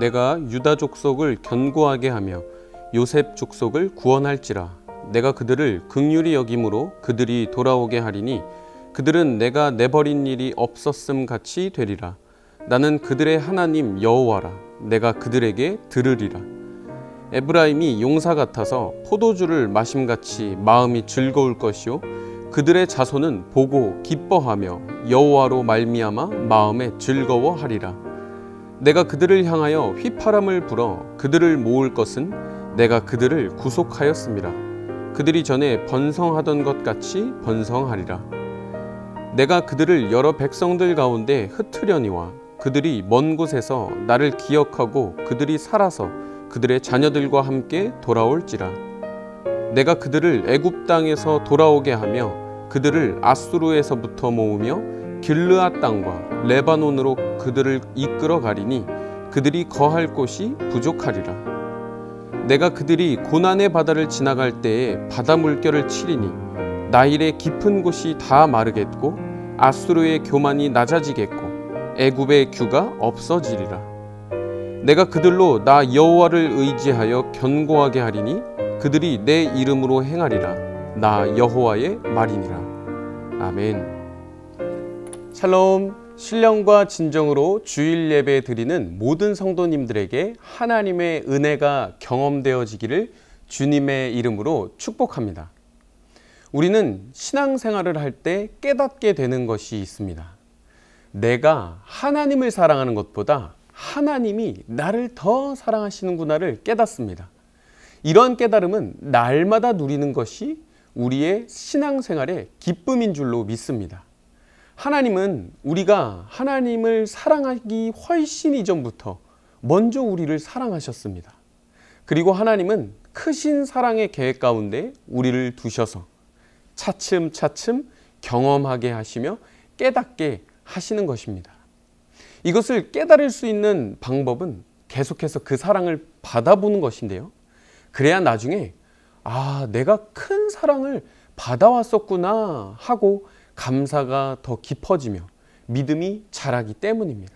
내가 유다 족속을 견고하게 하며 요셉 족속을 구원할지라. 내가 그들을 긍휼히 여김으로 그들이 돌아오게 하리니 그들은 내가 내버린 일이 없었음 같이 되리라. 나는 그들의 하나님 여호와라. 내가 그들에게 들으리라. 에브라임이 용사 같아서 포도주를 마심같이 마음이 즐거울 것이요 그들의 자손은 보고 기뻐하며 여호와로 말미암아 마음에 즐거워하리라. 내가 그들을 향하여 휘파람을 불어 그들을 모을 것은 내가 그들을 구속하였음이라. 그들이 전에 번성하던 것 같이 번성하리라. 내가 그들을 여러 백성들 가운데 흩으려니와 그들이 먼 곳에서 나를 기억하고 그들이 살아서 그들의 자녀들과 함께 돌아올지라. 내가 그들을 애굽 땅에서 돌아오게 하며 그들을 아수르에서부터 모으며 길르앗 땅과 레바논으로 그들을 이끌어 가리니 그들이 거할 곳이 부족하리라. 내가 그들이 고난의 바다를 지나갈 때에 바다 물결을 치리니 나일의 깊은 곳이 다 마르겠고 아수르의 교만이 낮아지겠고 애굽의 규가 없어지리라. 내가 그들로 나 여호와를 의지하여 견고하게 하리니 그들이 내 이름으로 행하리라. 나 여호와의 말이니라. 아멘. 샬롬. 신령과 진정으로 주일 예배 드리는 모든 성도님들에게 하나님의 은혜가 경험되어지기를 주님의 이름으로 축복합니다. 우리는 신앙생활을 할 때 깨닫게 되는 것이 있습니다. 내가 하나님을 사랑하는 것보다 하나님이 나를 더 사랑하시는구나를 깨닫습니다. 이러한 깨달음은 날마다 누리는 것이 우리의 신앙생활의 기쁨인 줄로 믿습니다. 하나님은 우리가 하나님을 사랑하기 훨씬 이전부터 먼저 우리를 사랑하셨습니다. 그리고 하나님은 크신 사랑의 계획 가운데 우리를 두셔서 차츰차츰 경험하게 하시며 깨닫게 하시는 것입니다. 이것을 깨달을 수 있는 방법은 계속해서 그 사랑을 받아보는 것인데요. 그래야 나중에 내가 큰 사랑을 받아왔었구나 하고 감사가 더 깊어지며 믿음이 자라기 때문입니다.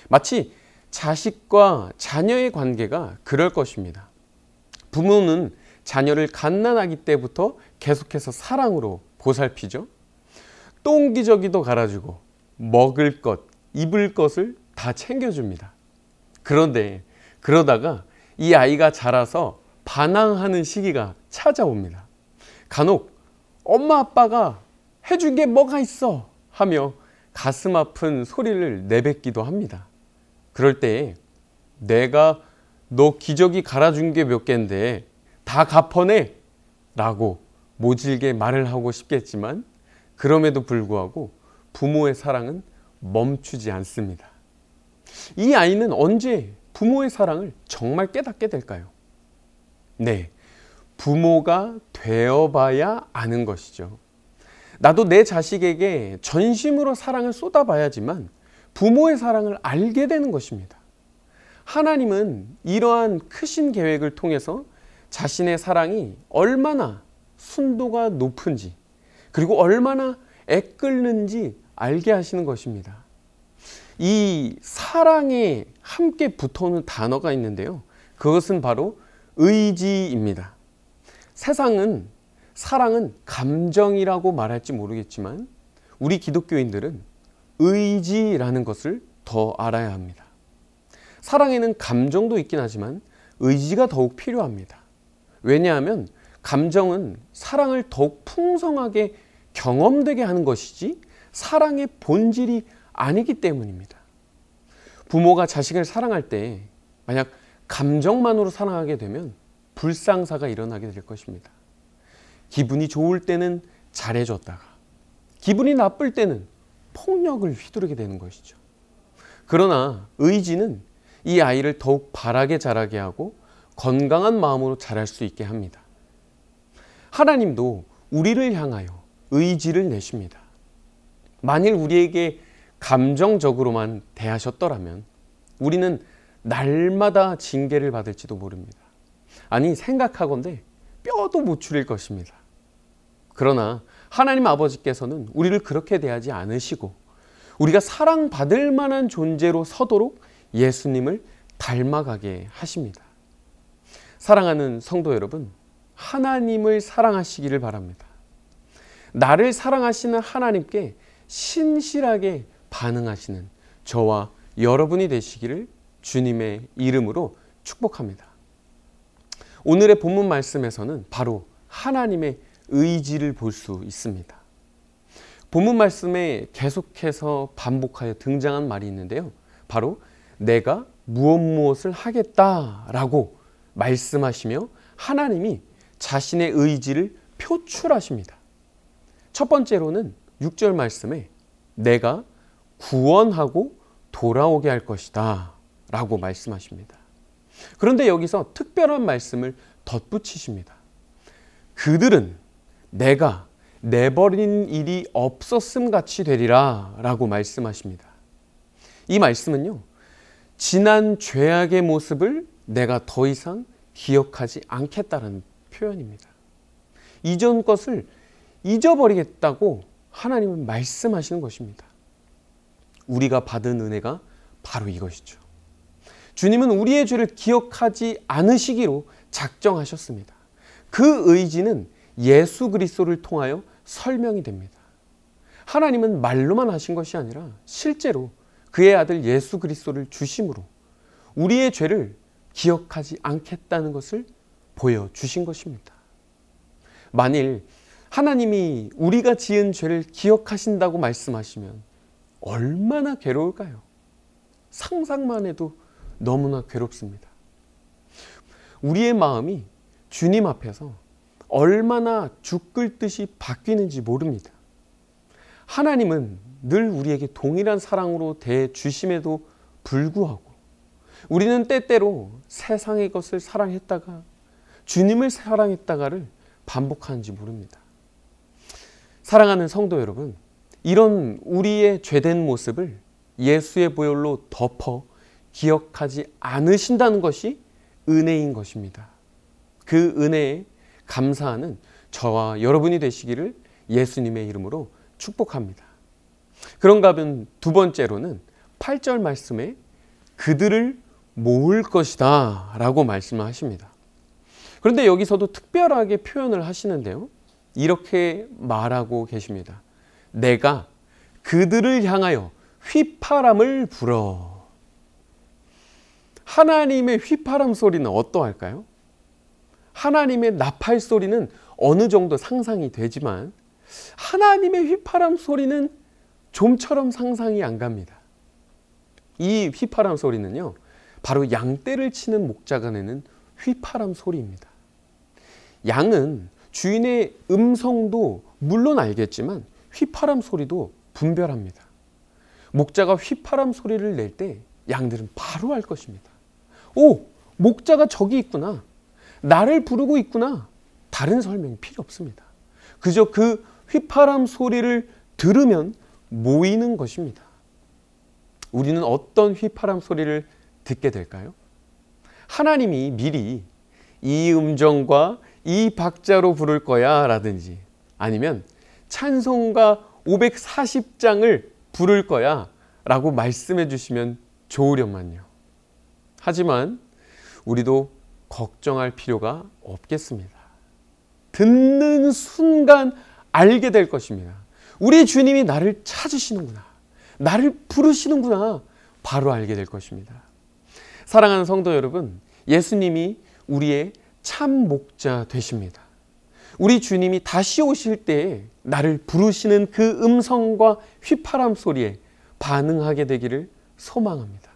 마치 자식과 자녀의 관계가 그럴 것입니다. 부모는 자녀를 갓난아기 때부터 계속해서 사랑으로 보살피죠. 똥기저귀도 갈아주고 먹을 것, 입을 것을 다 챙겨줍니다. 그런데 그러다가 이 아이가 자라서 반항하는 시기가 찾아옵니다. 간혹 엄마 아빠가 해준 게 뭐가 있어 하며 가슴 아픈 소리를 내뱉기도 합니다. 그럴 때 내가 너 기저귀 갈아준 게 몇 갠데 다 갚아내 라고 모질게 말을 하고 싶겠지만 그럼에도 불구하고 부모의 사랑은 멈추지 않습니다. 이 아이는 언제 부모의 사랑을 정말 깨닫게 될까요? 네, 부모가 되어봐야 아는 것이죠. 나도 내 자식에게 전심으로 사랑을 쏟아봐야지만 부모의 사랑을 알게 되는 것입니다. 하나님은 이러한 크신 계획을 통해서 자신의 사랑이 얼마나 순도가 높은지 그리고 얼마나 애끓는지 알게 하시는 것입니다. 이 사랑에 함께 붙어오는 단어가 있는데요. 그것은 바로 의지입니다. 세상은 사랑은 감정이라고 말할지 모르겠지만 우리 기독교인들은 의지라는 것을 더 알아야 합니다. 사랑에는 감정도 있긴 하지만 의지가 더욱 필요합니다. 왜냐하면 감정은 사랑을 더욱 풍성하게 경험되게 하는 것이지 사랑의 본질이 아니기 때문입니다. 부모가 자식을 사랑할 때 만약 감정만으로 사랑하게 되면 불상사가 일어나게 될 것입니다. 기분이 좋을 때는 잘해줬다가 기분이 나쁠 때는 폭력을 휘두르게 되는 것이죠. 그러나 의지는 이 아이를 더욱 바라게 자라게 하고 건강한 마음으로 자랄 수 있게 합니다. 하나님도 우리를 향하여 의지를 내십니다. 만일 우리에게 감정적으로만 대하셨더라면 우리는 날마다 징계를 받을지도 모릅니다. 아니 생각하건대 뼈도 못 추릴 것입니다. 그러나 하나님 아버지께서는 우리를 그렇게 대하지 않으시고 우리가 사랑받을 만한 존재로 서도록 예수님을 닮아가게 하십니다. 사랑하는 성도 여러분, 하나님을 사랑하시기를 바랍니다. 나를 사랑하시는 하나님께 신실하게 반응하시는 저와 여러분이 되시기를 주님의 이름으로 축복합니다. 오늘의 본문 말씀에서는 바로 하나님의 의지를 볼 수 있습니다. 본문 말씀에 계속해서 반복하여 등장한 말이 있는데요. 바로 내가 무엇을 하겠다라고 말씀하시며 하나님이 자신의 의지를 표출하십니다. 첫 번째로는 6절 말씀에 내가 구원하고 돌아오게 할 것이다 라고 말씀하십니다. 그런데 여기서 특별한 말씀을 덧붙이십니다. 그들은 내가 내버린 일이 없었음 같이 되리라 라고 말씀하십니다. 이 말씀은요, 지난 죄악의 모습을 내가 더 이상 기억하지 않겠다는 표현입니다. 이전 것을 잊어버리겠다고 하나님은 말씀하시는 것입니다. 우리가 받은 은혜가 바로 이것이죠. 주님은 우리의 죄를 기억하지 않으시기로 작정하셨습니다. 그 의지는 예수 그리스도를 통하여 설명이 됩니다. 하나님은 말로만 하신 것이 아니라 실제로 그의 아들 예수 그리스도를 주심으로 우리의 죄를 기억하지 않겠다는 것을 보여주신 것입니다. 만일 하나님이 우리가 지은 죄를 기억하신다고 말씀하시면 얼마나 괴로울까요? 상상만 해도 너무나 괴롭습니다. 우리의 마음이 주님 앞에서 얼마나 죽을 듯이 바뀌는지 모릅니다. 하나님은 늘 우리에게 동일한 사랑으로 대해주심에도 불구하고 우리는 때때로 세상의 것을 사랑했다가 주님을 사랑했다가를 반복하는지 모릅니다. 사랑하는 성도 여러분, 이런 우리의 죄된 모습을 예수의 보혈로 덮어 기억하지 않으신다는 것이 은혜인 것입니다. 그 은혜에 감사하는 저와 여러분이 되시기를 예수님의 이름으로 축복합니다. 그런가 하면 두 번째로는 8절 말씀에 그들을 모을 것이다 라고 말씀하십니다. 그런데 여기서도 특별하게 표현을 하시는데요. 이렇게 말하고 계십니다. 내가 그들을 향하여 휘파람을 불어. 하나님의 휘파람 소리는 어떠할까요? 하나님의 나팔 소리는 어느 정도 상상이 되지만 하나님의 휘파람 소리는 좀처럼 상상이 안 갑니다. 이 휘파람 소리는요, 바로 양떼를 치는 목자가 내는 휘파람 소리입니다. 양은 주인의 음성도 물론 알겠지만 휘파람 소리도 분별합니다. 목자가 휘파람 소리를 낼 때 양들은 바로 알 것입니다. 오, 목자가 저기 있구나. 나를 부르고 있구나. 다른 설명이 필요 없습니다. 그저 그 휘파람 소리를 들으면 모이는 것입니다. 우리는 어떤 휘파람 소리를 듣게 될까요? 하나님이 미리 이 음정과 이 박자로 부를 거야 라든지 아니면 찬송가 540장을 부를 거야 라고 말씀해 주시면 좋으련만요. 하지만 우리도 걱정할 필요가 없겠습니다. 듣는 순간 알게 될 것입니다. 우리 주님이 나를 찾으시는구나. 나를 부르시는구나. 바로 알게 될 것입니다. 사랑하는 성도 여러분, 예수님이 우리의 참 목자 되십니다. 우리 주님이 다시 오실 때에 나를 부르시는 그 음성과 휘파람 소리에 반응하게 되기를 소망합니다.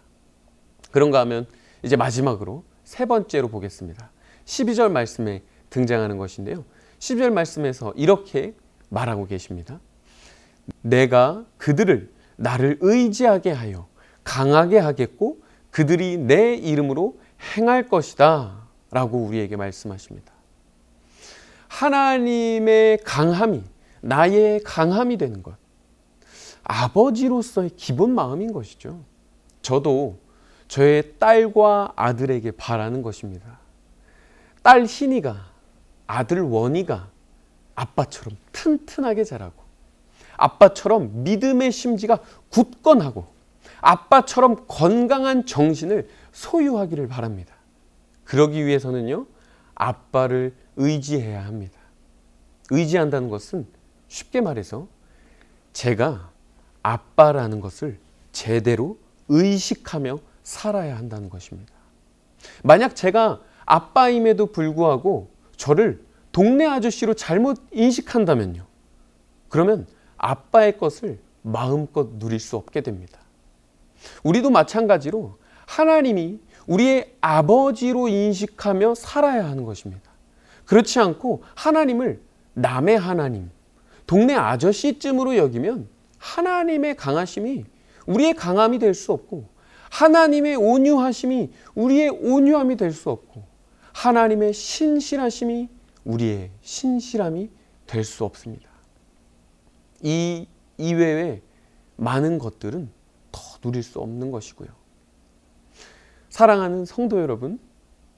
그런가 하면 이제 마지막으로 세 번째로 보겠습니다. 12절 말씀에 등장하는 것인데요. 12절 말씀에서 이렇게 말하고 계십니다. 내가 그들을 나를 의지하게 하여 강하게 하겠고 그들이 내 이름으로 행할 것이다 라고 우리에게 말씀하십니다. 하나님의 강함이 나의 강함이 되는 것, 아버지로서의 기본 마음인 것이죠. 저도 저의 딸과 아들에게 바라는 것입니다. 딸 희니가, 아들 원이가 아빠처럼 튼튼하게 자라고, 아빠처럼 믿음의 심지가 굳건하고, 아빠처럼 건강한 정신을 소유하기를 바랍니다. 그러기 위해서는요, 아빠를 의지해야 합니다. 의지한다는 것은 쉽게 말해서 제가 아빠라는 것을 제대로 의식하며 살아야 한다는 것입니다. 만약 제가 아빠임에도 불구하고 저를 동네 아저씨로 잘못 인식한다면요, 그러면 아빠의 것을 마음껏 누릴 수 없게 됩니다. 우리도 마찬가지로 하나님이 우리의 아버지로 인식하며 살아야 하는 것입니다. 그렇지 않고 하나님을 남의 하나님, 동네 아저씨쯤으로 여기면 하나님의 강하심이 우리의 강함이 될 수 없고, 하나님의 온유하심이 우리의 온유함이 될 수 없고, 하나님의 신실하심이 우리의 신실함이 될 수 없습니다. 이 이외의 많은 것들은 더 누릴 수 없는 것이고요. 사랑하는 성도 여러분,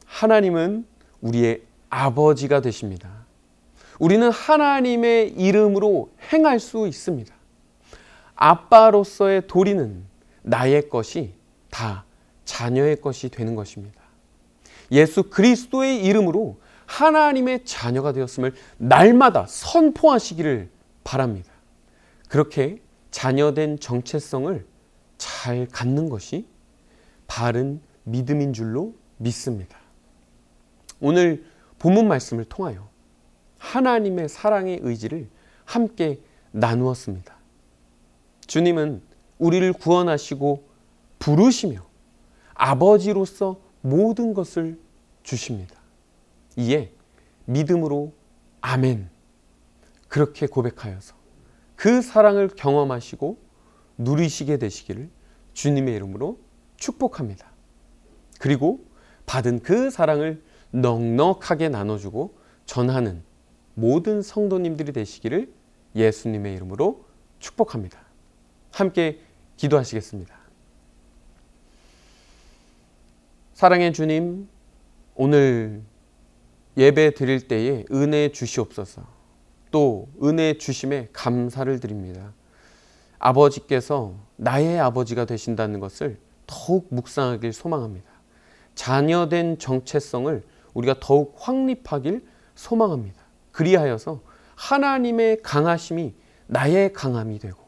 하나님은 우리의 아버지가 되십니다. 우리는 하나님의 이름으로 행할 수 있습니다. 아빠로서의 도리는 나의 것이 다 자녀의 것이 되는 것입니다. 예수 그리스도의 이름으로 하나님의 자녀가 되었음을 날마다 선포하시기를 바랍니다. 그렇게 자녀된 정체성을 잘 갖는 것이 바른 믿음인 줄로 믿습니다. 오늘 본문 말씀을 통하여 하나님의 사랑의 의지를 함께 나누었습니다. 주님은 우리를 구원하시고 부르시며 아버지로서 모든 것을 주십니다. 이에 믿음으로 아멘, 그렇게 고백하여서 그 사랑을 경험하시고 누리시게 되시기를 주님의 이름으로 축복합니다. 그리고 받은 그 사랑을 넉넉하게 나눠주고 전하는 모든 성도님들이 되시기를 예수님의 이름으로 축복합니다. 함께 기도하시겠습니다. 사랑의 주님, 오늘 예배 드릴 때에 은혜 주시옵소서. 또 은혜 주심에 감사를 드립니다. 아버지께서 나의 아버지가 되신다는 것을 더욱 묵상하길 소망합니다. 자녀된 정체성을 우리가 더욱 확립하길 소망합니다. 그리하여서 하나님의 강하심이 나의 강함이 되고,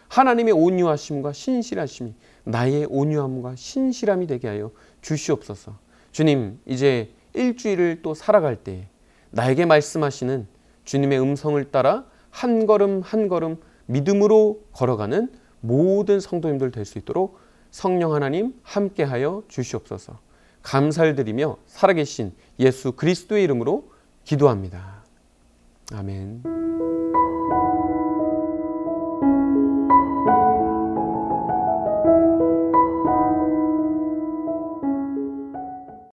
하나님의 온유하심과 신실하심이 나의 온유함과 신실함이 되게 하여 주시옵소서. 주님, 이제 일주일을 또 살아갈 때 나에게 말씀하시는 주님의 음성을 따라 한 걸음 한 걸음 믿음으로 걸어가는 모든 성도님들 될 수 있도록 성령 하나님 함께하여 주시옵소서. 감사를 드리며 살아계신 예수 그리스도의 이름으로 기도합니다. 아멘.